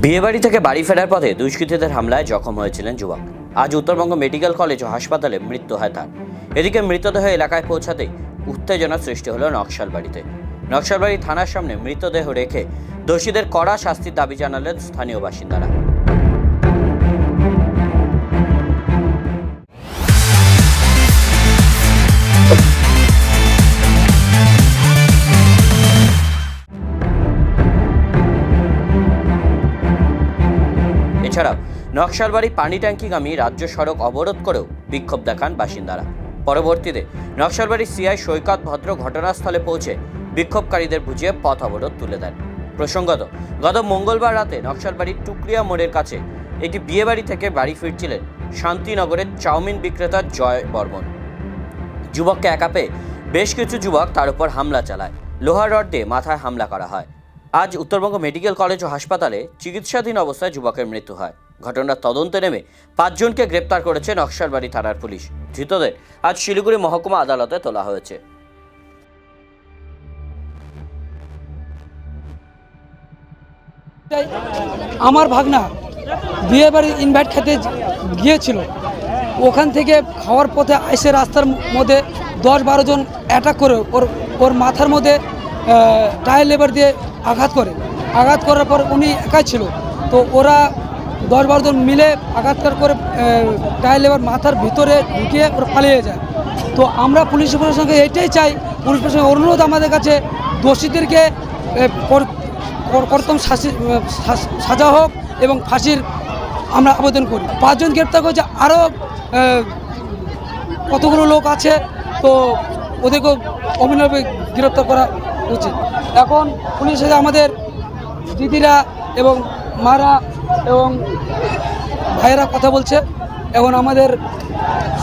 বিয়েবাড়ি থেকে বাড়ি ফেরার পথে দুষ্কৃতীদের হামলায় জখম হয়েছিলেন যুবক। আজ উত্তরবঙ্গ মেডিকেল কলেজ ও হাসপাতালে মৃত্যু হয় তার। এদিকে মৃতদেহ এলাকায় পৌঁছাতেই উত্তেজনা সৃষ্টি হলো নকশালবাড়িতে। নকশালবাড়ি থানার সামনে মৃতদেহ রেখে দোষীদের কড়া শাস্তির দাবি জানালেন স্থানীয় বাসিন্দারা। এছাড়াও নকশালবাড়ি পানি ট্যাঙ্কিগামী রাজ্য সড়ক অবরোধ করেও বিক্ষোভ দেখান বাসিন্দারা। পরবর্তীতে নকশালবাড়ির সিআই সৈকত ভদ্র ঘটনাস্থলে পৌঁছে বিক্ষোভকারীদের বুঝিয়ে পথ অবরোধ তুলে দেন। প্রসঙ্গত, গত মঙ্গলবার রাতে নকশালবাড়ির টুকরিয়া মোড়ের কাছে একটি বিয়েবাড়ি থেকে বাড়ি ফিরছিলেন শান্তিনগরের চাউমিন বিক্রেতা জয় বর্মন। যুবককে একা পেয়ে বেশ কিছু যুবক তার উপর হামলা চালায়। লোহার রড দিয়ে মাথায় হামলা করা হয়। আজ উত্তরবঙ্গ মেডিকেল কলেজ ও হাসপাতালে চিকিৎসাধীন অবস্থায় যুবকের মৃত্যু হয়। ঘটনার তদন্তে নেমে 5 জনকে গ্রেপ্তার করেছে নকশালবাড়ি থানার পুলিশ। ধৃতদের আজ শিলিগুড়ি মহকুমা আদালতে তোলা হয়েছে। আমার ভাগনা বিয়ে বাড়ি ইনভাইট খেতে গিয়েছিল। ওখান থেকে খাওয়ার পথে এসে রাস্তার মধ্যে 10-12 জন অ্যাটাক করে ওর মাথার মধ্যে টায়ার লেবার দিয়ে আঘাত করার পর উনি একাই ছিল। তো ওরা 10-12 জন মিলে আঘাত করে টায়ার লেবার মাথার ভিতরে ঢুকিয়ে ওরা পালিয়ে যায়। তো আমরা পুলিশ প্রশাসনকে এটাই চাই, পুলিশ প্রশাসনের অনুরোধ আমাদের কাছে, দোষীদেরকে কর্তম সাজা হোক এবং ফাঁসির আমরা আবেদন করি। 5 জন গ্রেপ্তার করেছে, আরও কতগুলো লোক আছে, তো ওদেরকেও অবিলম্বে গ্রেপ্তার করা উচিত। এখন পুলিশের সাথে আমাদের দিদিরা এবং মারা এবং ভাইয়েরা কথা বলছে। এখন আমাদের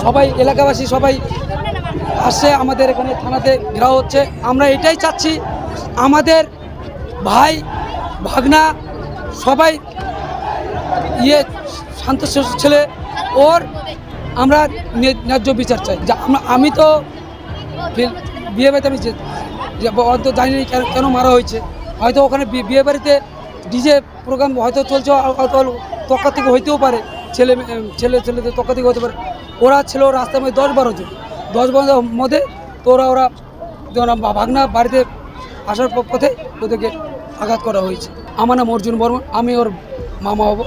সবাই এলাকাবাসী সবাই আসছে, আমাদের এখানে থানাতে ঘেরাও হচ্ছে। আমরা এটাই চাচ্ছি, আমাদের ভাই ভাগনা সবাই শান্ত ছেলে, ওর আমরা ন্যায্য বিচার চাই। আমি তো বিয়ে বাড়িতে আমি হয়তো জানি না কেন মারা হয়েছে। হয়তো ওখানে বিয়ে বাড়িতে ডিজে প্রোগ্রাম হয়তো চলছে, হয়তো তক্কা হইতেও পারে, ছেলেদের তক্কা থেকে হতে পারে। ওরা ছিল রাস্তার মধ্যে 10-12 জন, 10-12 জনের মধ্যে। তো ওরা ভাগনা বাড়িতে আসার পথে ওদেরকে আঘাত করা হয়েছে। আমার নাম অর্জুন বর্মন, আমি ওর মামা হব।